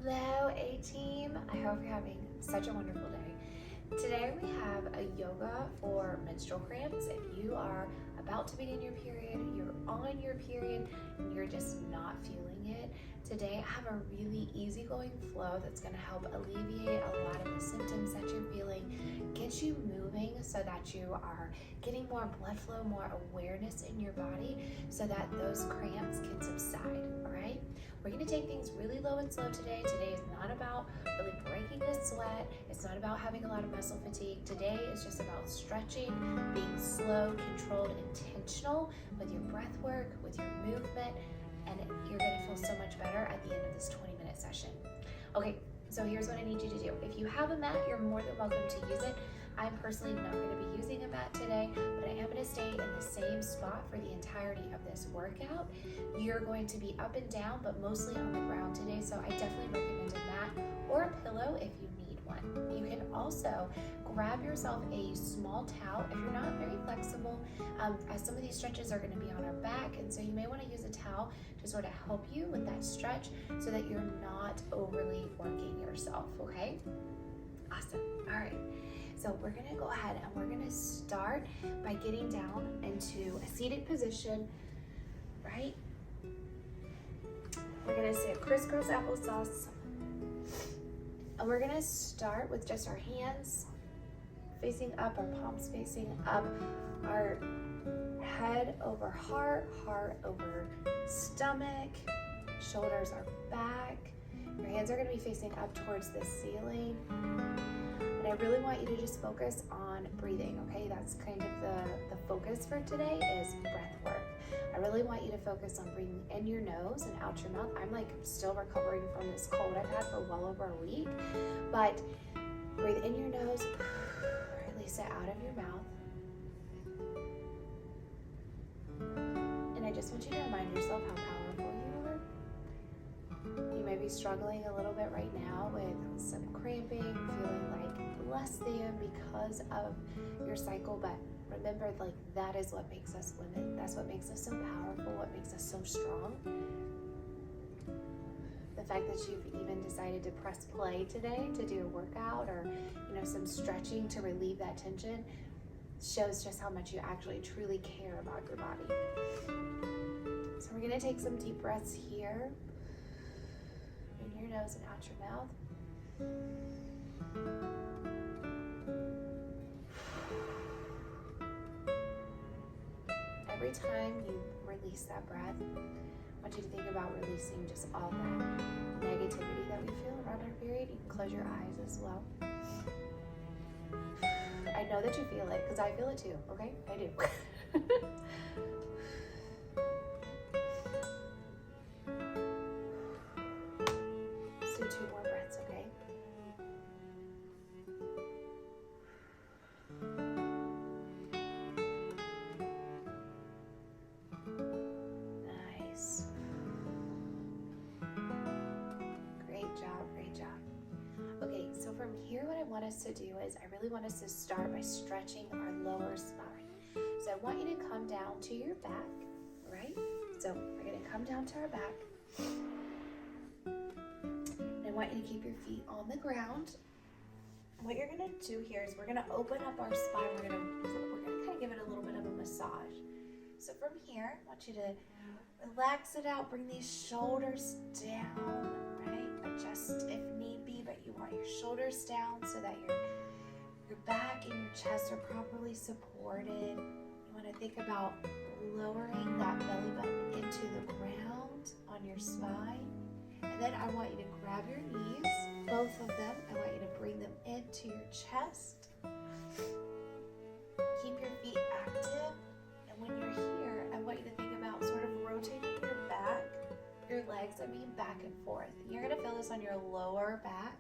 Hello, A-Team. I hope you're having such a wonderful day. Today we have a yoga for menstrual cramps. If you are about to begin your period, you're on your period, and you're just not feeling it, today I have a really easygoing flow that's going to help alleviate a lot of the symptoms that you're feeling, get you moving so that you are getting more blood flow, more awareness in your body so that those cramps can subside, all right? We're going to take things really low and slow today. Today is not about really breaking the sweat. It's not about having a lot of muscle fatigue. Today is just about stretching, being slow, controlled, intentional with your breath work, with your movement, and you're going to feel so much better at the end of this 20-minute session. Okay, so here's what I need you to do. If you have a mat, you're more than welcome to use it. I'm personally not going to be using a mat today, but I am going to stay in the same spot for the entirety of this workout. You're going to be up and down, but mostly on the ground today, so I definitely recommend a mat or a pillow if you need one. You can also grab yourself a small towel if you're not very flexible, as some of these stretches are going to be on our back, and so you may want to use a towel to sort of help you with that stretch so that you're not overly working yourself, okay? Awesome. All right. So we're gonna go ahead and we're gonna start by getting down into a seated position, right? We're gonna sit crisscross applesauce. And we're gonna start with just our hands facing up, our palms facing up, our head over heart, heart over stomach, shoulders are back. Your hands are gonna be facing up towards the ceiling. And I really want you to just focus on breathing, okay? That's kind of the focus for today is breath work. I really want you to focus on breathing in your nose and out your mouth. I'm still recovering from this cold I've had for well over a week, but breathe in your nose, release it out of your mouth. And I just want you to remind yourself how powerful you are. You may be struggling a little bit right now with some cramping, feeling like less than because of your cycle, but remember, like, that is what makes us women. That's what makes us so powerful, what makes us so strong. The fact that you've even decided to press play today to do a workout or, some stretching to relieve that tension shows just how much you actually truly care about your body. So we're gonna take some deep breaths here. In your nose and out your mouth. Every time you release that breath, I want you to think about releasing just all that negativity that we feel around our period. You can close your eyes as well. I know that you feel it because I feel it too, okay? I do. So 2 more breaths, okay? Nice. Great job, great job. Okay, so from here what I want us to do is I really want us to start by stretching our lower spine. So I want you to come down to your back, right? So we're gonna come down to our back. I want you to keep your feet on the ground. What you're gonna do here is we're gonna open up our spine. We're gonna kind of give it a little bit of a massage. So from here, I want you to relax it out. Bring these shoulders down, right? Adjust if need be, but you want your shoulders down so that your back and your chest are properly supported. You want to think about lowering that belly button into the ground on your spine. And then I want you to grab your knees, both of them. I want you to bring them into your chest. Keep your feet active. And when you're here, I want you to think about sort of rotating your back, your legs, back and forth. And you're going to feel this on your lower back.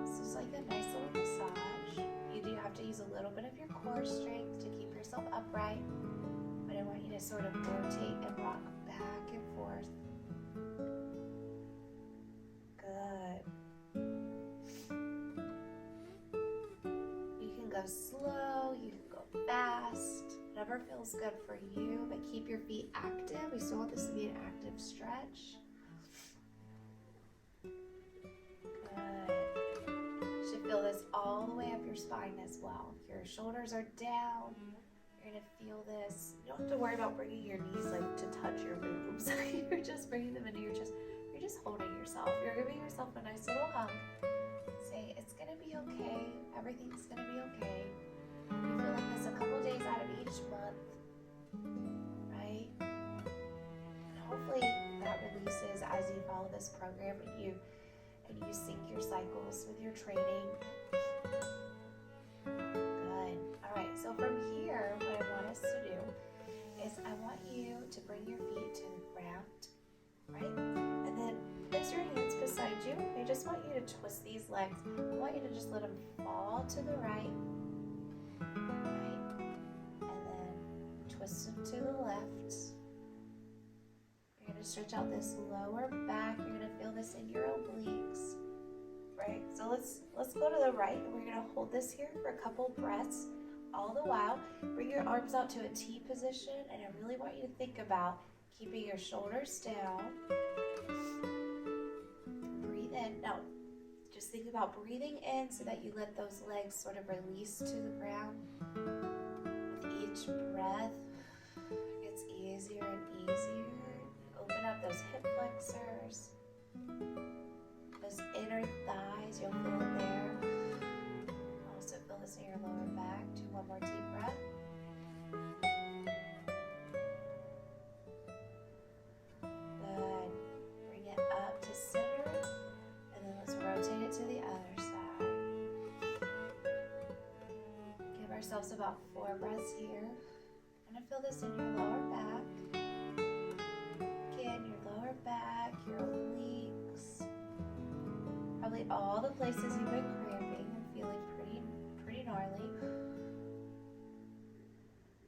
So it's like a nice little massage. You do have to use a little bit of your core strength to keep yourself upright. But I want you to sort of rotate and rock back and forth. Good. You can go slow, you can go fast, whatever feels good for you, but keep your feet active. We still want this to be an active stretch. your spine as well. Your shoulders are down. You're gonna feel this. You don't have to worry about bringing your knees like to touch your boobs. You're just bringing them into your chest. You're just holding yourself. You're giving yourself a nice little hug. Say, it's gonna be okay. Everything's gonna be okay. You feel like this a couple days out of each month, right? And hopefully that releases as you follow this program and you sync your cycles with your training. Good. All right, so from here, what I want us to do is I want you to bring your feet to the ground, right? And then place your hands beside you. I just want you to twist these legs. I want you to just let them fall to the right, and then twist them to the left. You're going to stretch out this lower back. You're going to feel this in your obliques, right? So let's go to the right, and we're going to hold this here for a couple breaths. All the while, bring your arms out to a T position, and I really want you to think about keeping your shoulders down. Breathe in. Now, just think about breathing in so that you let those legs sort of release to the ground. With each breath, it gets easier and easier. Open up those hip flexors, those inner thighs, you'll feel it there. Also feel this in your lower back. Do one more deep breath. Good. Bring it up to center, and then let's rotate it to the other side. Give ourselves about 4 breaths here. I'm going to feel this in your lower back. Again, your lower back, your obliques, probably all the places you've been cramping and feeling pretty gnarly.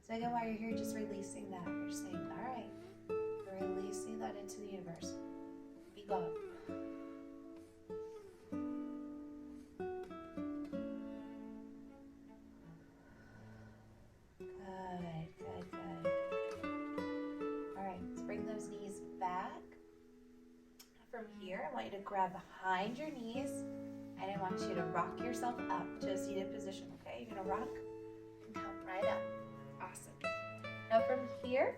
So again, while you're here, just releasing that. You're saying, all right, we're releasing that into the universe. Be gone. Good. All right, let's bring those knees back. From here, I want you to grab behind your knees, and I want you to rock yourself up to a seated position, okay? You're gonna rock and come right up. Awesome. Now from here,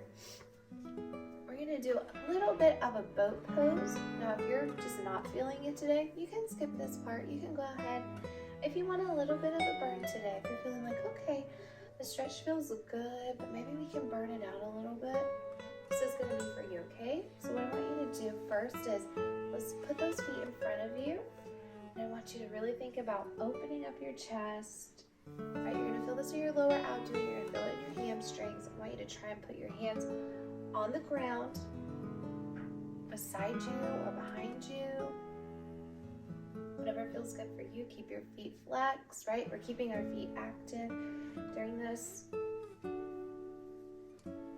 we're gonna do a little bit of a boat pose. Now if you're just not feeling it today, you can skip this part. You can go ahead. If you want a little bit of a burn today, if you're feeling like, okay, the stretch feels good, but maybe we can burn it out a little bit, this is gonna be for you, okay? So what I want you to do first is, let's put those feet in front of you. And I want you to really think about opening up your chest. Right, you're gonna feel this in your lower abdomen, you're gonna feel it in your hamstrings. I want you to try and put your hands on the ground, beside you or behind you. Whatever feels good for you. Keep your feet flexed, right? We're keeping our feet active during this.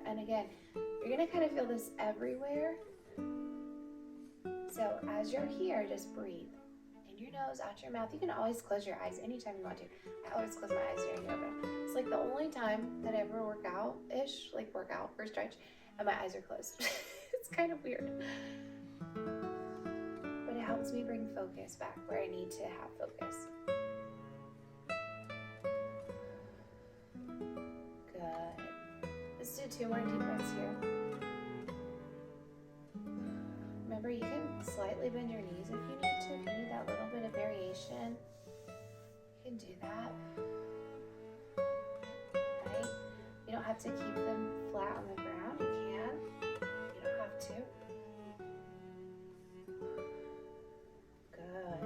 And again, you're gonna kind of feel this everywhere. So as you're here, just breathe. In your nose, out your mouth. You can always close your eyes anytime you want to. I always close my eyes during yoga. It's like the only time that I ever work out or stretch, and my eyes are closed. It's kind of weird. But it helps me bring focus back where I need to have focus. Good. Let's do 2 more deep breaths here. Remember, you can slightly bend your knees if you need to. If you need that little bit of variation, you can do that. Right? You don't have to keep them flat on the ground. You can. You don't have to. Good.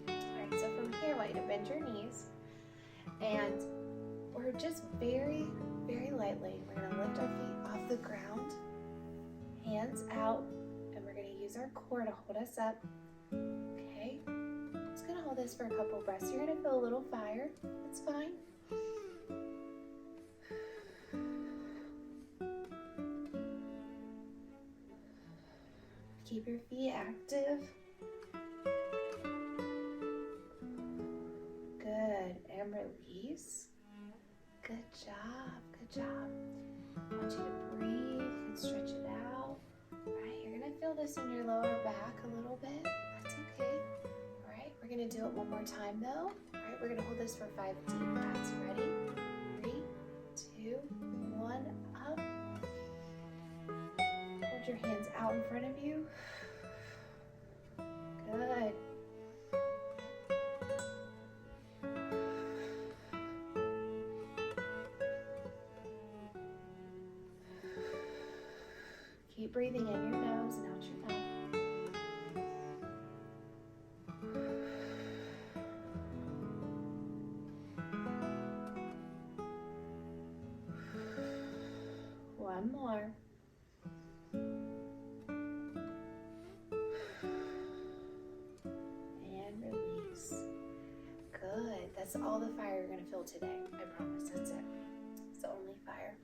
All right, so from here, I want you to bend your knees. And we're just very, very lightly, we're going to lift our feet off the ground, hands out. Use our core to hold us up. Okay, just gonna hold this for a couple breaths. You're gonna feel a little fire. It's fine. Keep your feet active. Good, and release. Good job. Good job. I want you to breathe and stretch it out. Right, you're gonna feel this in your lower back a little bit. That's okay. All right, we're gonna do it one more time though. All right, right, we're gonna hold this for 5 deep breaths. Ready? 3, 2, 1, up. Hold your hands out in front of you. Good. Keep breathing in your nose and out your mouth. One more. And release. Good. That's all the fire you're going to feel today. I promise. That's it. It's only fire.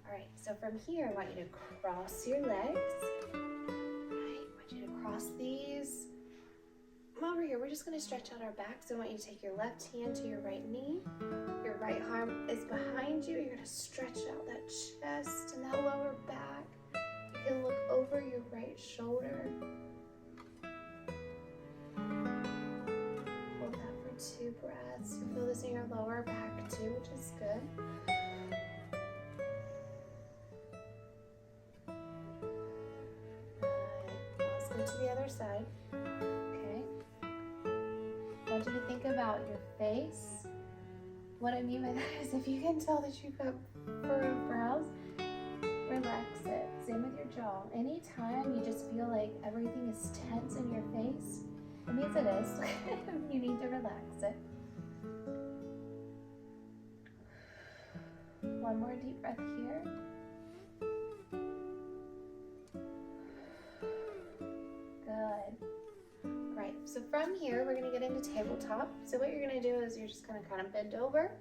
All right. So from here, I want you to cross your legs. Right. I want you to cross these. Come over here. We're just going to stretch out our back. So I want you to take your left hand to your right knee. Your right arm is behind you. You're going to stretch out that chest and that lower back. You can look over your right shoulder. Hold that for 2 breaths. You feel this in your lower back too, which is good. Good. Let's go to the other side. Okay. I want you to think about your face. What I mean by that is if you can tell that you've got furrowed brows, relax it. Same with your jaw. Anytime you just feel like everything is tense in your face, it means it is. You need to relax it. One more deep breath here. Good. Right, so from here, we're gonna get into tabletop. So what you're gonna do is you're just gonna kind of bend over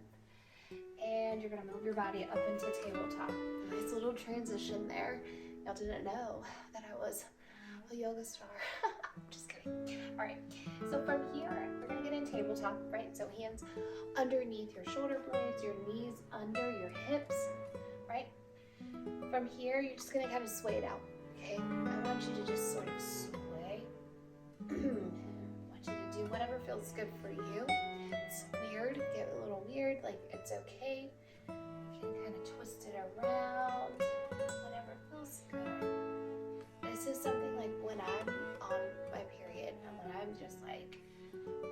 and you're gonna move your body up into tabletop. Nice little transition there. Y'all didn't know that I was a yoga star. I'm just kidding. All right, so from here, we're gonna get in tabletop, right? So hands underneath your shoulder blades, your knees under your hips, right? From here, you're just gonna kind of sway it out, okay? I want you to just sort of sway. I want you to do whatever feels good for you. It's weird, get a little weird, like it's okay. You can kind of twist it around, whatever feels good. This is something like when I'm on my period and when I'm just like,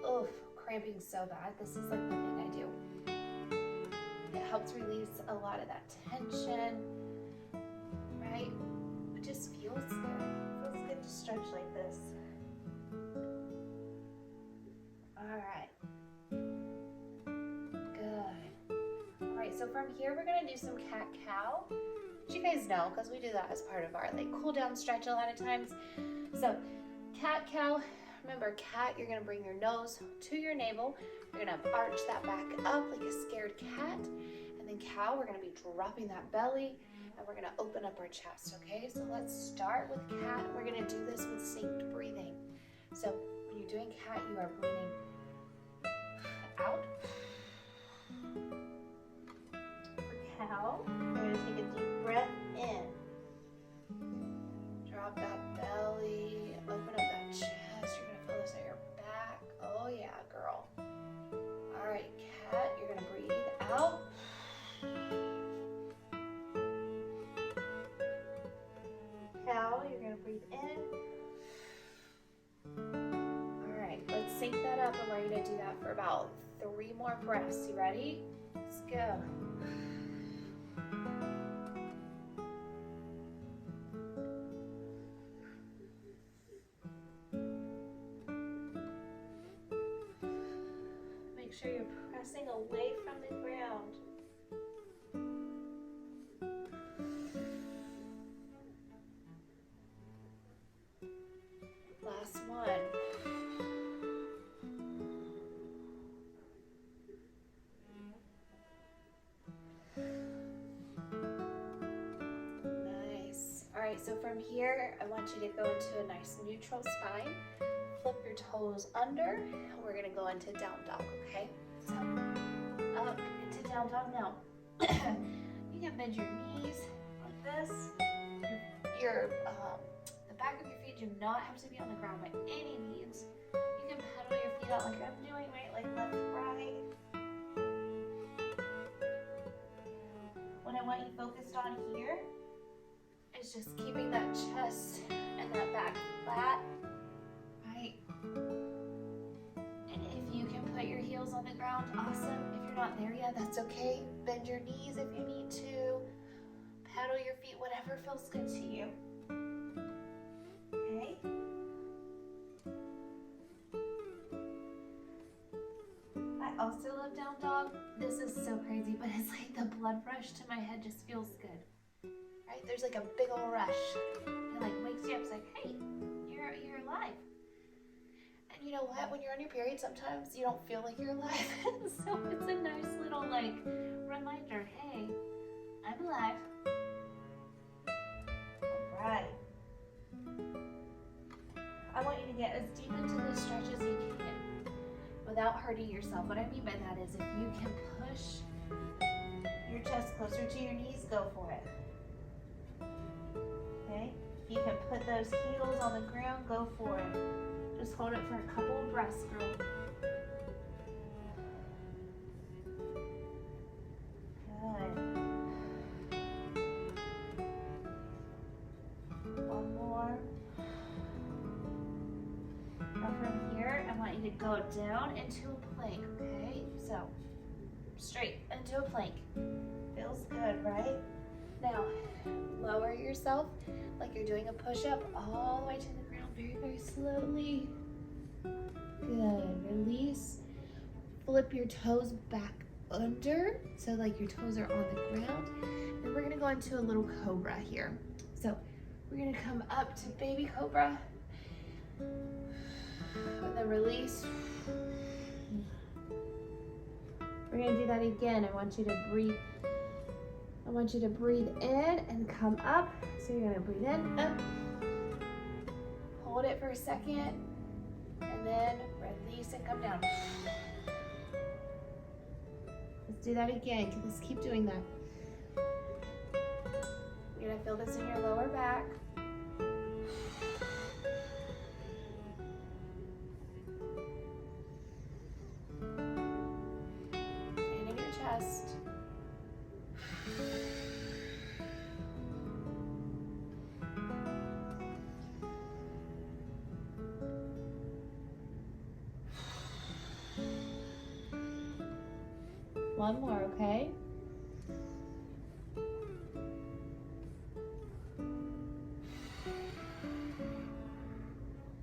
oh, cramping so bad, this is like the thing I do. It helps release a lot of that tension, right? It just feels good. It feels good to stretch like this. All right. Good. All right, so from here, we're gonna do some cat-cow, which you guys know, because we do that as part of our like cool down stretch a lot of times. So cat-cow, remember cat, you're gonna bring your nose to your navel. You're gonna arch that back up like a scared cat. And then cow, we're gonna be dropping that belly and we're gonna open up our chest, okay? So let's start with cat. We're gonna do this with synced breathing. So when you're doing cat, you are breathing out. For cow, you're gonna take a deep breath in. Drop that belly, open up that chest. You're gonna feel this at your back. Oh yeah, girl. All right, cat, you're gonna breathe out. Cow, you're gonna breathe in. All right, let's sync that up and we're gonna do that for about 3 more breaths. You ready? Let's go. Make sure you're pressing away from the ground. Last one. Nice. All right, so from here, I want you to go into a nice neutral spine. Flip your toes under, and we're gonna go into down dog, okay? So, up into down dog now. You can bend your knees like this. The back of your feet do not have to be on the ground by any means. You can pedal your feet out like I'm doing, right? Like left, right. I want you focused on here is just keeping that chest and that back flat, right? And if you can put your heels on the ground, awesome. If you're not there yet, that's okay. Bend your knees if you need to. Paddle your feet, whatever feels good to you. Okay? I also love down dog. This is so crazy, but it's like the blood rush to my head just feels good. Right? There's like a big old rush. It like wakes you up. It's like, hey, you're alive. And you know what? When you're on your period, sometimes you don't feel like you're alive. So it's a nice little like reminder. Hey, I'm alive. All right. I want you to get as deep into this stretch as you can without hurting yourself. What I mean by that is if you can push Your chest closer to your knees, go for it. Okay? If you can put those heels on the ground, go for it. just hold it for a couple of breaths, girl. Good. One more. Now from here, I want you to go down into a plank, okay? So, straight into a plank. Feels good, right? Now, lower yourself like you're doing a push-up all the way to the ground, very, very slowly. Good, release. Flip your toes back under, so like your toes are on the ground. And we're gonna go into a little cobra here. So, we're gonna come up to baby cobra. And then release. We're gonna do that again. I want you to breathe. I want you to breathe in and come up. So you're gonna breathe in, up. Hold it for a second, and then release and come down. Let's do that again. Let's keep doing that. You're gonna feel this in your lower back. And in your chest. One more, okay?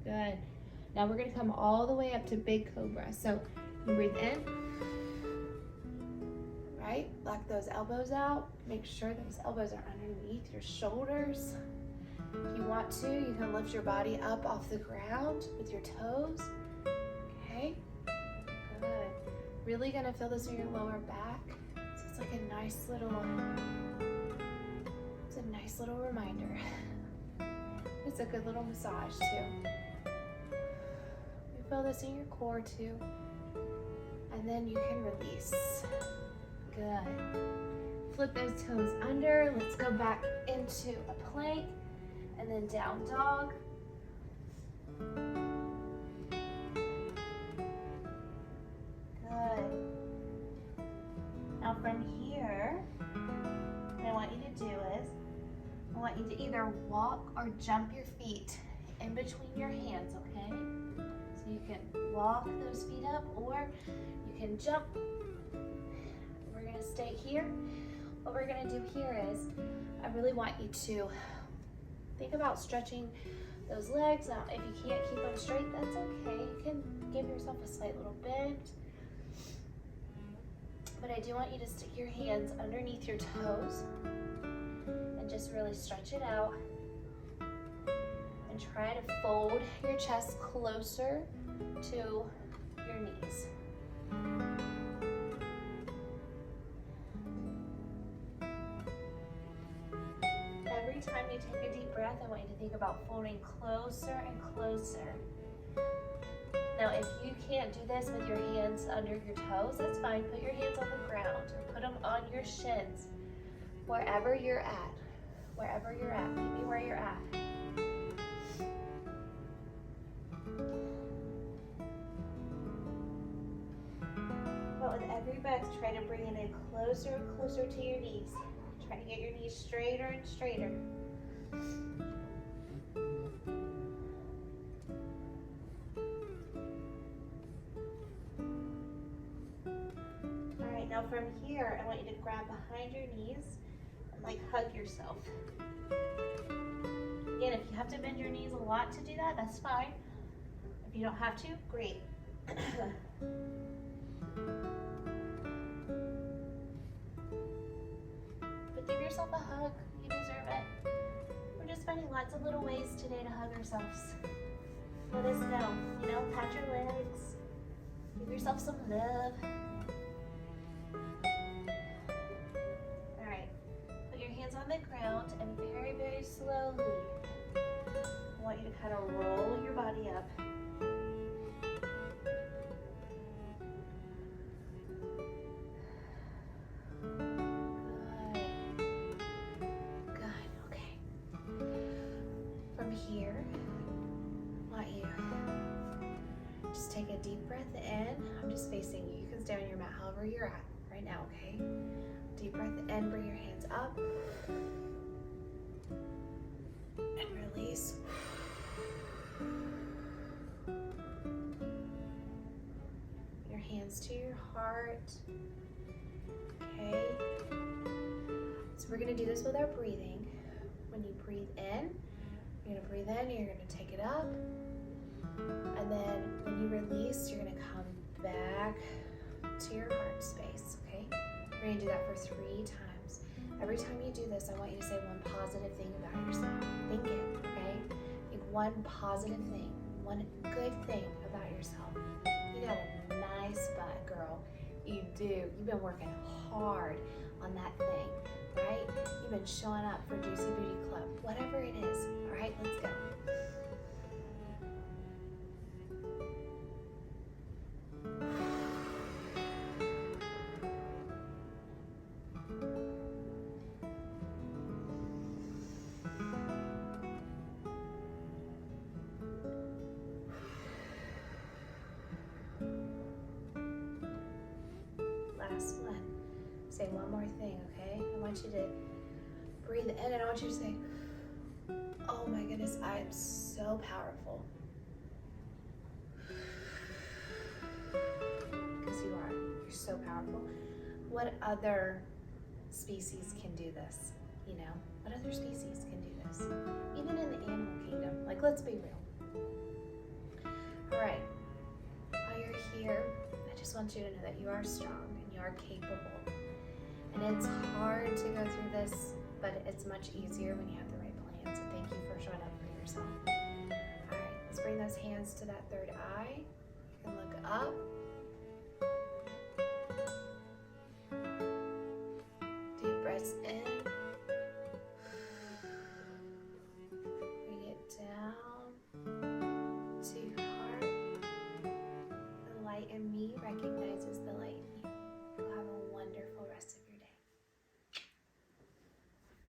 Good. Now we're gonna come all the way up to big cobra. So you breathe in, right? Lock those elbows out. Make sure those elbows are underneath your shoulders. If you want to, you can lift your body up off the ground with your toes. Okay, good. Really gonna feel this in your lower back. So it's like a nice little reminder. It's a good little massage too. You feel this in your core too. And then you can release. Good. Flip those toes under. Let's go back into a plank and then down dog. Good. Now from here, what I want you to do is, I want you to either walk or jump your feet in between your hands, okay? So you can walk those feet up or you can jump. We're gonna stay here. What we're gonna do here is, I really want you to think about stretching those legs. Now, if you can't keep them straight, that's okay. You can give yourself a slight little bend. But I do want you to stick your hands underneath your toes and just really stretch it out. And try to fold your chest closer to your knees. Every time you take a deep breath, I want you to think about folding closer and closer. Now, if you can't do this with your hands under your toes, that's fine. Put your hands on the ground or put them on your shins. Wherever you're at. Wherever you're at. Meet me where you're at. but with every breath, try to bring it in closer and closer to your knees. Try to get your knees straighter and straighter. All right, now from here, I want you to grab behind your knees and like hug yourself. Again, if you have to bend your knees a lot to do that, that's fine. If you don't have to, great. But give yourself a hug. You deserve it. We're just finding lots of little ways today to hug ourselves. Let us know. Pat your legs. Give yourself some love. All right. Put your hands on the ground and very, very slowly, I want you to kind of roll your body up. Here, I want you just take a deep breath in. I'm just facing you. You can stay on your mat however you're at right now, okay? Deep breath in, bring your hands up and release. Your hands to your heart. Okay. So we're gonna do this with our breathing. When you breathe in, you're gonna breathe in, you're gonna take it up, and then when you release, you're gonna come back to your heart space, okay? We're gonna do that for 3 times. Every time you do this, I want you to say one positive thing about yourself. Think it, okay? Think one positive thing, one good thing about yourself. You got a nice butt, girl. You do. You've been working hard on that thing, right? You've been showing up for Juicy Booty Club, whatever it is. All right, let's go. Last one. Say one more thing, okay? I want you to breathe in and I want you to say, oh my goodness, I am so powerful. Because you are. You're so powerful. What other species can do this? What other species can do this? Even in the animal kingdom. Like, let's be real. All right. While you're here, I just want you to know that you are strong and you are capable. And it's hard to go through this, but it's much easier when you have the right plan. So thank you for showing up for yourself. All right, let's bring those hands to that third eye. You can look up. Deep breaths in.